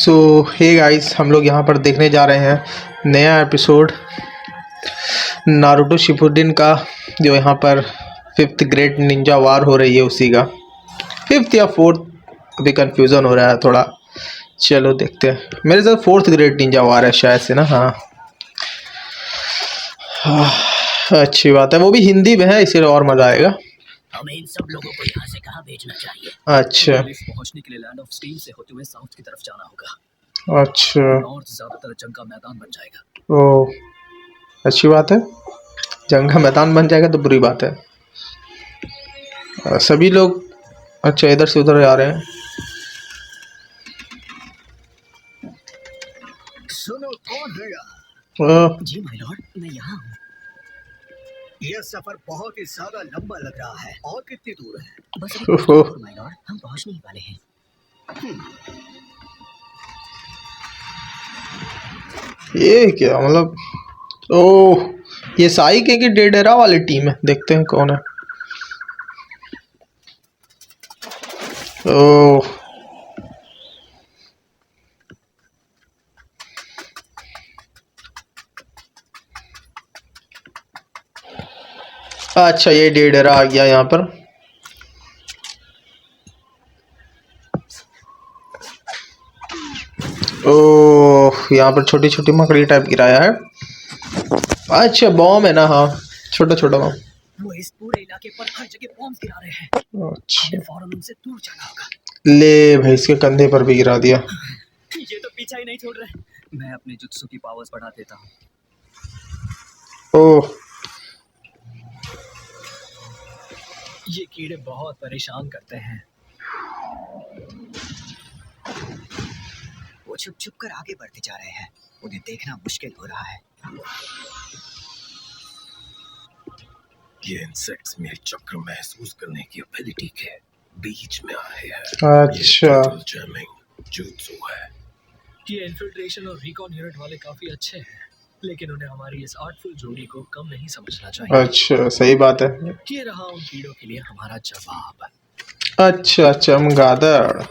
सो hey guys, हम लोग यहाँ पर देखने जा रहे हैं नया एपिसोड नारुतो शिपुडिन का, जो यहाँ पर 5th ग्रेट निंजा वार हो रही है उसी का 5th या 4th, अभी कंफ्यूजन हो रहा है थोड़ा। चलो देखते हैं। मेरे साथ 4th ग्रेट निंजा वार है शायद से ना। हाँ, अच्छी बात है। वो भी हिंदी में है, इसलिए और मजा आएगा। हमें इन सब लोगों को यहाँ से कहाँ भेजना चाहिए? अच्छा पहुँचने के लिए लैंड ऑफ स्टील से होते हुए साउथ की तरफ जाना होगा। अच्छा, नॉर्थ ज्यादातर जंग का मैदान बन जाएगा। ओ अच्छी बात है। जंग का मैदान बन जाएगा तो बुरी बात है। सभी लोग अच्छा इधर से उधर जा रहे हैं। सुनो, कौन है यहाँ? जी माय लॉर्ड, मैं यहाँ हूँ। यह सफर बहुत ही ज्यादा लंबा लग रहा है। और कितनी दूर है? बस अभी कुछ दूर माय लॉर्ड, हम पहुँचने ही वाले हैं। ये क्या मतलब? ओह, ये साई के डेडेरा वाली टीम है। देखते हैं कौन है। ओह अच्छा, ये डेडेरा आ गया यहाँ पर। ओह, यहाँ पर छोटी छोटी मकड़ी टाइप गिराया है। अच्छा, बॉम्ब है ना। हाँ, छोटा छोटा बॉम्ब। वो इस पूरे इलाके पर हर जगह बॉम्ब गिरा रहे हैं। अच्छा, फौरन उनसे दूर जाना होगा। ले भाई, इसके कंधे पर भी गिरा दिया। ये तो पीछा ही नहीं छोड़ रहे। मैं अपने जुत्सु की पावर्स बढ़ा देता हूँ। ओह, ये कीड़े बहुत परेशान करते हैं। वो छुप छुप कर आगे बढ़ते जा रहे हैं। उन्हें देखना मुश्किल हो रहा है। ये इंसेक्ट्स में चक्र महसूस करने की एबिलिटी के बीच में आए हैं। अच्छा, जुत्सु है। ये इन्फिल्ट्रेशन और रिकॉन यूनिट वाले काफी अच्छे हैं, लेकिन उन्हें हमारी इस आर्टफुल जोड़ी को कम नहीं समझना चाहिए। अच्छा, सही बात है। ये रहा उन कीड़ों के लिए हमारा जवाब। अच्छा, चमगादड़।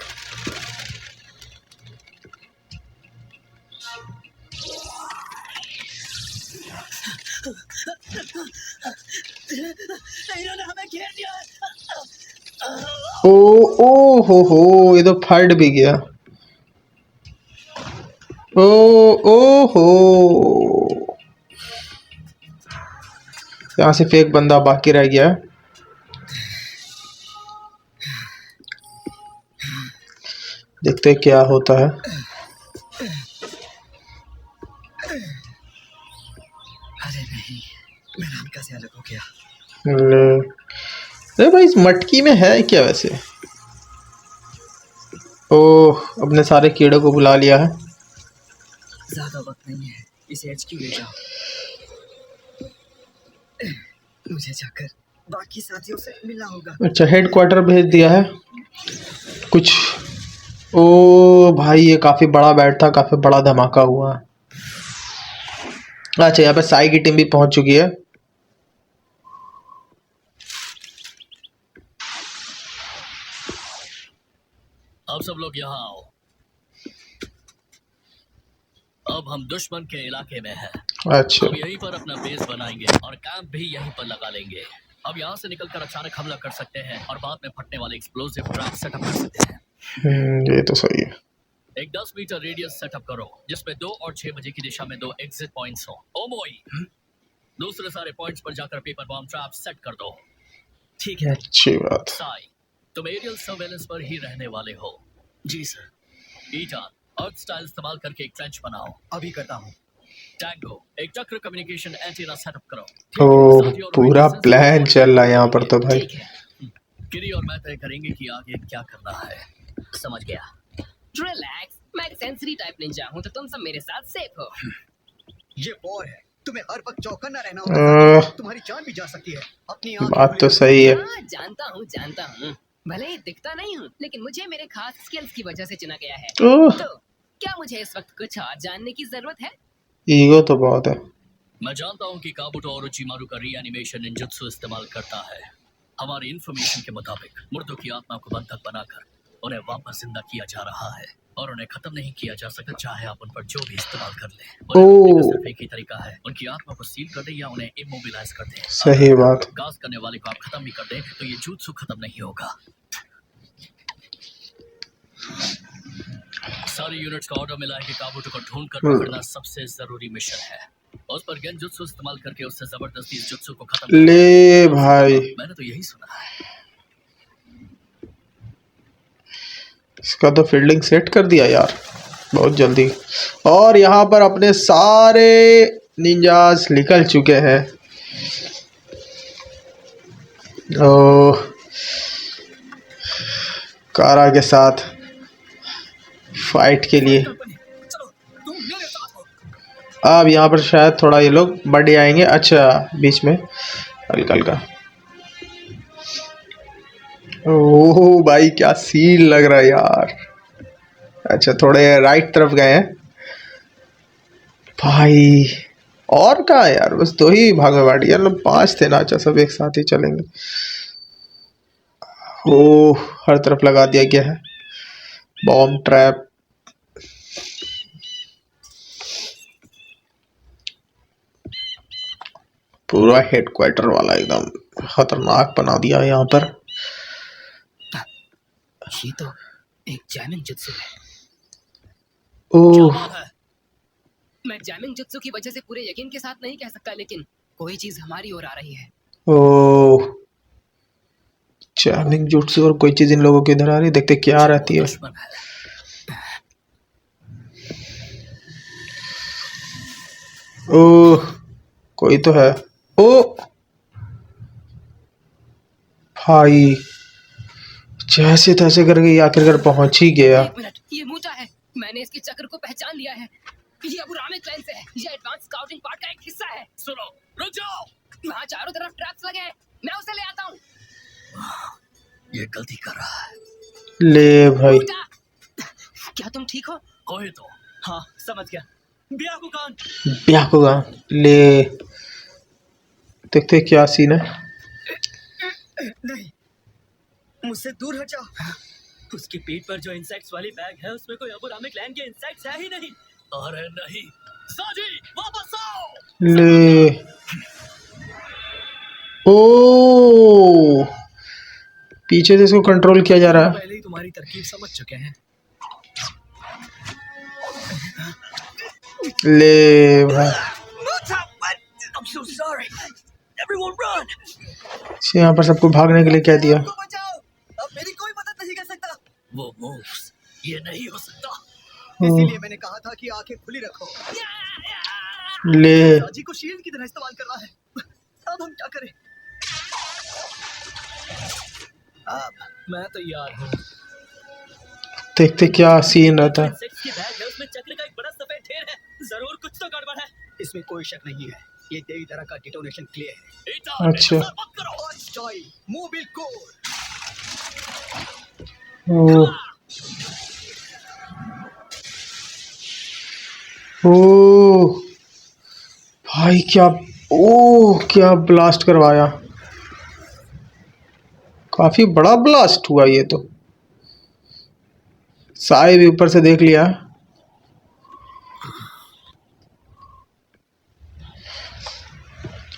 इन्होंने हमें घेर दिया है। ओ हो, ये तो फट भी गया। ओ हो, यहाँ सिर्फ एक बंदा बाकी रह गया है। देखते हैं क्या होता है। अरे नहीं, मैं रामिका से अलग हो गया। अरे भाई, इस मटकी में है क्या वैसे? ओह, अपने सारे कीड़ों को बुला लिया है। ज्यादा वक्त नहीं है, इसे HQ ले जाओ। मुझे जाकर बाकी साथियों से मिलना होगा। अच्छा, हेडक्वार्टर भेज दिया है कुछ। ओ भाई, ये काफी बड़ा बैट था, काफी बड़ा धमाका हुआ। अच्छा, यहाँ पे साई की टीम भी पहुंच चुकी है। अब सब लोग यहाँ आओ। अब हम दुश्मन के इलाके में हैं। अच्छा, हम यहीं पर अपना बेस बनाएंगे और कैंप भी यहीं पर लगा लेंगे। अब यहाँ से निकलकर अचानक हमला कर सकते हैं और बाद में फटने वाले एक्सप्लोसिव ट्रैप सेटअप कर सकते हैं। ये तो सही है। एक 10 मीटर रेडियस सेटअप करो, जिसमें 2 और 6 बजे की दिशा में 2 एग्जिट पॉइंट्स हो। ओमोई, दूसरे सारे पॉइंट्स पर जाकर पेपर बॉम्ब ट्रैप सेट कर दो। ठीक है। अच्छी बात। साई, तुम एरियल सर्वेलेंस पर ही रहने वाले हो। जी सर। ईटान, अर्थ स्टाइल इस्तेमाल करके एक ट्रेंच बनाओ। अभी करता हूँ। टैंगो, एक चक्र कम्युनिकेशन एंटीना सेटअप करो। ओ, पूरा प्लान चल रहा है यहाँ पर तो भाई। किरी और मैं तय करेंगे कि आगे क्या करना है। समझ गया। रिलैक्स, मैं एक सेंसरी टाइप निंजा हूँ, तो तुम सब मेरे साथ सेफ हो। ये वॉर है, तुम्हें हर वक्त चौकन्ना रहना होगा। तुम्हारी जान भी जा सकती है। अपनी बात तो सही है। हाँ, जानता हूँ। भले ही दिखता नहीं हूँ, लेकिन मुझे मेरे खास स्किल्स की वजह से चुना गया है। तो क्या मुझे इस वक्त कुछ और जानने की जरूरत है? ईगो तो बहुत है। मैं जानता हूँ कि काबुटो ओरोचिमारू का रीएनिमेशन निंजुत्सु इस्तेमाल करता है। हमारी इंफॉर्मेशन के मुताबिक मुर्दों की आत्मा को बंधक बनाकर उन्हें वापस जिंदा किया जा रहा है और उन्हें खत्म नहीं किया जा सकता, चाहे आप उन पर जो भी इस्तेमाल कर लें। ओह। उन्हें रोकने का सिर्फ एक ही तरीका है, उनकी आत्मा को सील कर दें या उन्हें इमोबिलाइज कर दें। सही अगर बात। गास करने वाले को आप खत्म भी कर दें तो ये जुत्सु खत्म नहीं होगा। सारी यूनिट्स का ऑर्डर मिला है कि काबूतो को ढूंढ कर पकड़ना सबसे जरूरी मिशन है। उस पर गेंजुत्सु इस्तेमाल करके उससे जबरदस्ती इस जुत्सु को खत्म करना। ले भाई, मैंने तो यही सुना है। इसका तो फील्डिंग सेट कर दिया यार बहुत जल्दी। और यहाँ पर अपने सारे निंजास निकल चुके हैं। ओह, कारा के साथ फाइट के लिए। अब यहाँ पर शायद थोड़ा ये लोग बढ़ आएंगे। अच्छा, बीच में हल्का हल्का। ओह भाई, क्या सीन लग रहा है यार। अच्छा, थोड़े राइट तरफ गए हैं भाई। और कहाँ है यार, बस 2 ही भाग में बांट यार, 5 थे ना। अच्छा, सब एक साथ ही चलेंगे। ओह, हर तरफ लगा दिया गया है बॉम्ब ट्रैप। पूरा हेडक्वार्टर वाला एकदम खतरनाक बना दिया है यहाँ पर। ये तो एक जैमिंग जुत्सु है। ओह, मैं जैमिंग जुत्सु की वजह से पूरे यकीन के साथ नहीं कह सकता, लेकिन कोई चीज हमारी ओर आ रही है। ओह, जैमिंग जुट्सु और कोई चीज इन लोगों के इधर आ रही है। देखते क्या रहती है। दुश्मन है। ओह, कोई तो है। ओ भाई, जैसे तैसे करके ये आखिरकार पहुंच ही गया। 1 मिनट, ये मूचा है। मैंने इसके चक्र को पहचान लिया है। ये अबुरामे क्लैन से है। ये एडवांस स्काउटिंग पार्ट का एक हिस्सा है। सुनो, रुक जाओ। वहाँ चारों तरफ ट्रैप्स लगे हैं। मैं उसे ले आता हूँ। ये गलती कर रहा है। ले भाई, मूचा, क्या तुम ठीक हो? कोई तो। हाँ, समझ गया। ब्याकुगान। ब्याकुगा ले। देखते क्या सीन है। नहीं, मुझसे दूर हट जाओ। उसकी पीठ पर जो इंसेक्ट्स वाली बैग है उसमें कोई अबुरामे क्लैन के इंसेक्ट्स है ही नहीं। अरे नहीं, साजी वापस आओ। ले। ओ, पीछे से इसको कंट्रोल किया जा रहा है। पहले ही तुम्हारी तरकीब समझ चुके हैं। ले भाई, I'm so sorry. Everyone run. यहाँ पर सबको भागने के लिए कह दिया। बचाओ, अब मेरी कोई मदद नहीं कर सकता। वो मूव्स, ये नहीं हो सकता। इसीलिए मैंने कहा था कि आंखें खुली रखो। ले। साजी को शील्ड की तरह इस्तेमाल कर रहा है। अब हम क्या करें? अब मैं तैयार हूँ। देखते क्या सीन रहता है। इंसेक्ट्स की बैग है, उसमें चक्र का एक बड़ा सफेद ढेर है। जरूर कुछ तो गड़बड़ है। इसमें कोई शक नहीं है। ये तेरी तरह का डिटोनेशन क्लियर है। अच्छा। मत करो। और स्टाइल मोबिल कोर। ओह, ओह भाई, क्या, ओह क्या ब्लास्ट करवाया। काफी बड़ा ब्लास्ट हुआ ये तो। साए भी ऊपर से देख लिया।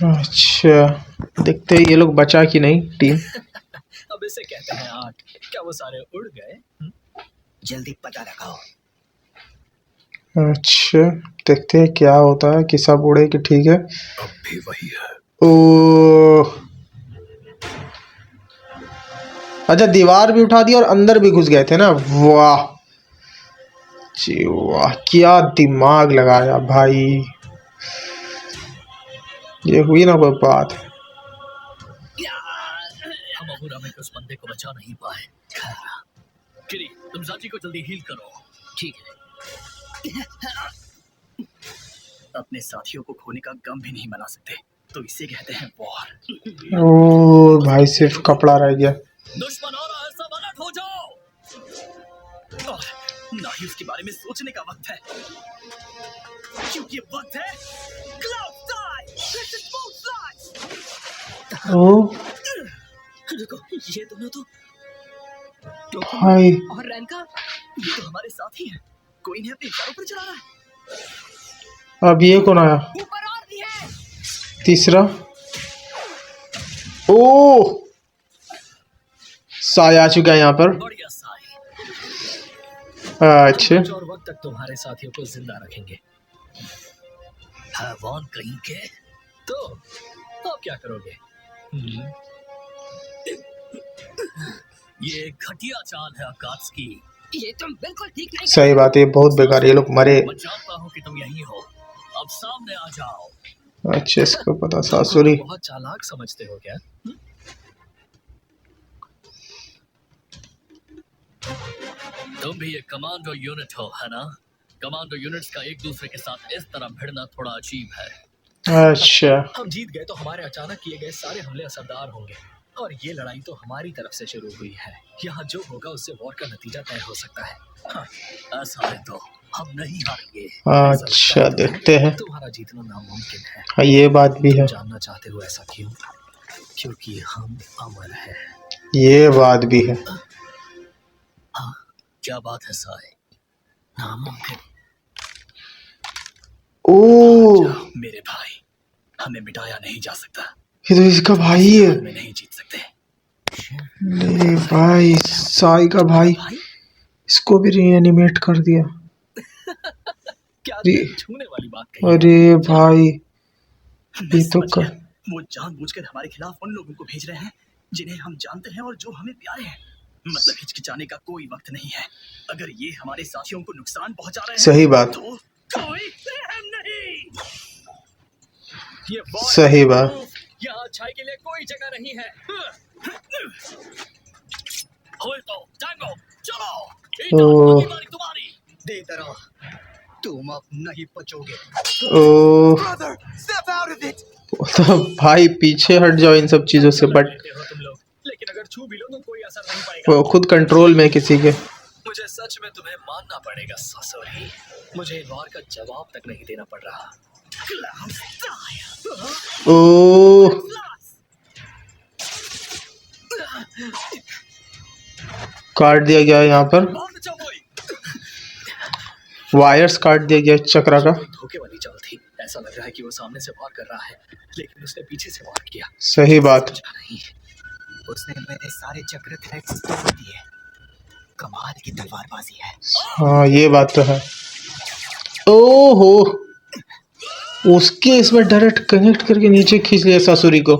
अच्छा, देखते हैं ये लोग बचा कि नहीं टीम। अब इसे कहते हैं आर्ट। क्या वो सारे उड़ गए? जल्दी पता लगाओ। अच्छा, देखते हैं क्या होता है कि सब उड़े कि ठीक है। अब भी वही है। ओह, अच्छा, दीवार भी उठा दी और अंदर भी घुस गए थे ना। वाह जी वाह, क्या दिमाग लगाया भाई। ये हुई ना कोई बात। हम अबुरामे के उस बंदे को बचा नहीं पाए। किरी, तुम साची को जल्दी हील करो। ठीक है। अपने साथियों को खोने का गम भी नहीं मना सकते, तो इसे कहते हैं वॉर। ओ भाई, सिर्फ कपड़ा रह गया। दुश्मन आ रहा है, सब अलर्ट हो जाओ। और ना ही उसके बारे में सोचने का वक्त है, क्योंकि ये वक्त है cloud fly. This is both fly. ओ रुको, ये दोनों तो भाई, और रैन का ये तो हमारे साथ ही है, कोई इन्हें अपने इशारों पर चला रहा है। अब ये कौन आया? ऊपर और भी है। तीसरा। ओ साय आ चुका है यहाँ पर। बढ़िया साई, अच्छा कुछ और वक्त तक तुम्हारे साथियों को जिंदा रखेंगे। हैवान कहीं के। तो आप क्या करोगे? ये घटिया चाल है अकात्सुकी। ये तुम बिल्कुल ठीक नहीं सही बात है, बहुत बेकार, ये लोग मरे। मैं जानता हूँ कि तुम यहीं हो, अब सामने आ जाओ। अच्छा इसको पता सासुरी। बहुत चालाक समझते हो क्या? तुम भी एक कमांडो यूनिट हो, है ना? कमांडो यूनिट्स का एक दूसरे के साथ इस तरह भिड़ना थोड़ा अजीब है। अच्छा हम जीत गए तो हमारे अचानक किए गए सारे हमले असरदार होंगे, और ये लड़ाई तो हमारी तरफ से शुरू हुई है। यहाँ जो होगा उससे वॉर का नतीजा तय हो सकता है। हाँ, ऐसा है तो हम नहीं हारेंगे। अच्छा देखते हैं। तुम्हारा जीतना नामुमकिन है। हाँ ये बात भी है, जानना चाहते हो ऐसा क्यों? क्योंकि हम अमर हैं। ये बात भी है। हाँ, क्या बात है साई? नामुमकिन। ओ मेरे भाई, हमें मिटाया नहीं जा सकता। ये तो इसका भाई है। में नहीं जीत सकते। अरे भाई साई का भाई, इसको भी रीएनिमेट कर दिया। क्या रे- छूने वाली बात कही। अरे भाई मैं ये तो समझ कर... गया। वो जानबूझकर हमारे खिलाफ उन लोगों को भेज रहे हैं जिन्हें हम जानते हैं और जो हमें प्यारे हैं। मतलब हिचकिचाने का कोई वक्त नहीं है। अगर ये हमारे साथियों को नुकसान पहुंचा रहे हैं सही बात, तो कोई रहम नहीं। ये war सही है। बात। यहाँ अच्छाई के लिए कोई जगह नहीं है। होए तो टैंगो, चलो। ओ। बारी तुम्हारी। दे दरो, तुम अब नहीं बचोगे। ओ Brother, step out of it. तो भाई पीछे हट जाओ इन सब चीजों से, बट लेते हो तुम लोग, लेकिन अगर छू भी लो तो कोई असर नहीं पड़ेगा। वो खुद कंट्रोल में किसी के। मुझे सच में तुम्हें मानना पड़ेगा सासुरी, मुझे इन वार का जवाब तक नहीं देना पड़ रहा। ओ काट दिया गया यहाँ पर, वायर्स काट दिया गया चक्रा का। धोखे वाली चाल थी। ऐसा लग रहा है कि वो सामने से वार कर रहा है, लेकिन उसने पीछे से वार किया। सही बात। समझा नहीं। उसने मेरे सारे चक्र थ्रेड्स तोड़ दिए। कमाल की तलवारबाजी है। हाँ ये बात तो है। ओहो उसके इसमें डायरेक्ट कनेक्ट करके नीचे खींच लिया ससुरी को।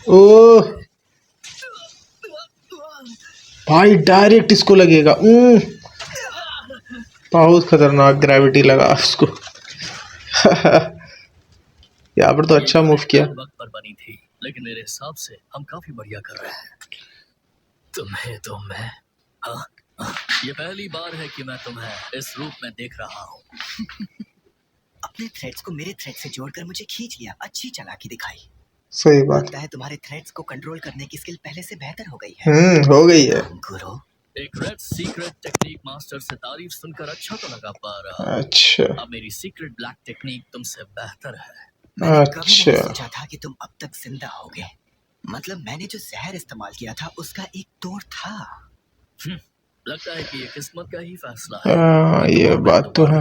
ओ भाई डायरेक्ट इसको लगेगा। बहुत खतरनाक ग्रेविटी लगा उसको। यहाँ पर तो अच्छा मूव किया। वक्त पर बनी थी, लेकिन मेरे हिसाब से हम काफी बढ़िया कर रहे हैं। तुम्हें तो मैं ये पहली बार है कि मैं तुम्हें इस रूप में देख रहा हूँ। अपने थ्रेड्स को मेरे थ्रेड से जोड़कर मुझे खींच लिया। अच्छी चालाकी दिखाई। सही बात। लगता है तुम्हारे थ्रेड्स को कंट्रोल करने की स्किल पहले से बेहतर हो गई है। हो गई है। गुरु, एक रेड सीक्रेट टेक्निक मास्टर से तारीफ सुनकर अच्छा तो लगा पर अच्छा अब मेरी सीक्रेट ब्लैक टेक्निक तुमसे बेहतर है। मैंने कभी नहीं अच्छा। सोचा था कि तुम अब तक जिंदा होगे। मतलब मैंने जो जहर इस्तेमाल किया था उसका एक तोड़ था। लगता है कि ये किस्मत का ही फैसला है। ये बात तो है।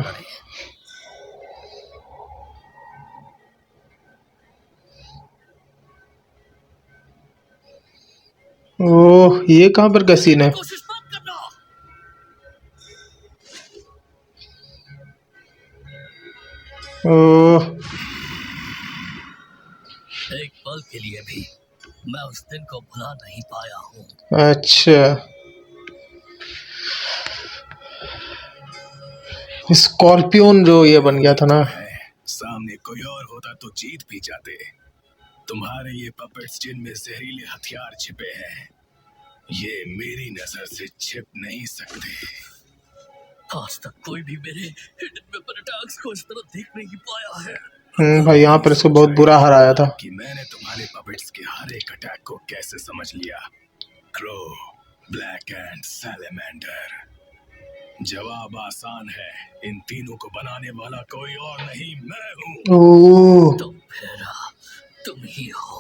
ओह ये कहाँ पर का सीन है? कोशिश मत करना। ओह एक पल के लिए भी मैं उस दिन को भुला नहीं पाया हूँ। अच्छा स्कॉर्पियन जो ये बन गया था ना। सामने कोई और होता तो जीत भी जाते। तुम्हारे ये पपेट्स जिनमें जहरीले हथियार छिपे हैं, ये मेरी नजर से छिप नहीं सकते। आज तक कोई भी मेरे हिडन वेपन अटैक्स को इस तरह देख नहीं पाया है। भाई यहाँ पर इसको बहुत बुरा हराया था। कि मैंने तुम्हारे पपेट्स के हर एक अटैक को कैसे समझ लिया। Crow, black and salamander. जवाब आसान है, इन तीनों को बनाने वाला कोई और नहीं, मैं हूँ। ओह तुम ही हो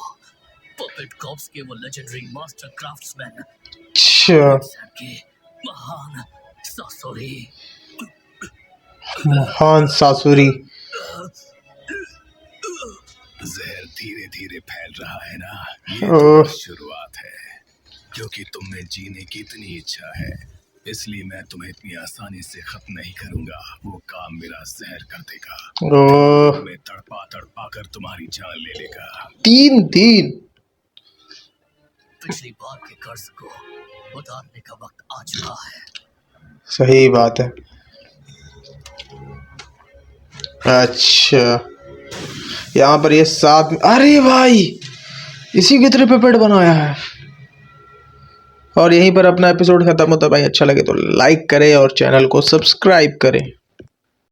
पपेट कॉप्स के वो लेजेंडरी मास्टर क्राफ्ट्समैन। अच्छा के महान सासुरी महान सासुरी। जहर धीरे धीरे फैल रहा है ना, ये ओह। तो शुरुआत है। क्योंकि तुम में जीने की इतनी इच्छा है, इसलिए मैं तुम्हें इतनी आसानी से खत्म नहीं करूंगा। वो काम मेरा जहर कर देगा, ओह मैं तड़पा तड़पा कर तुम्हारी जान ले लेगा। 3 दिन। पिछली बार के कर्ज को उतारने का वक्त आ चुका है। सही बात है। अच्छा यहाँ पर ये 7, अरे भाई इसी की तरह पेपेट बनाया है। और यहीं पर अपना एपिसोड खत्म होता है। भाई अच्छा लगे तो लाइक करें और चैनल को सब्सक्राइब करें।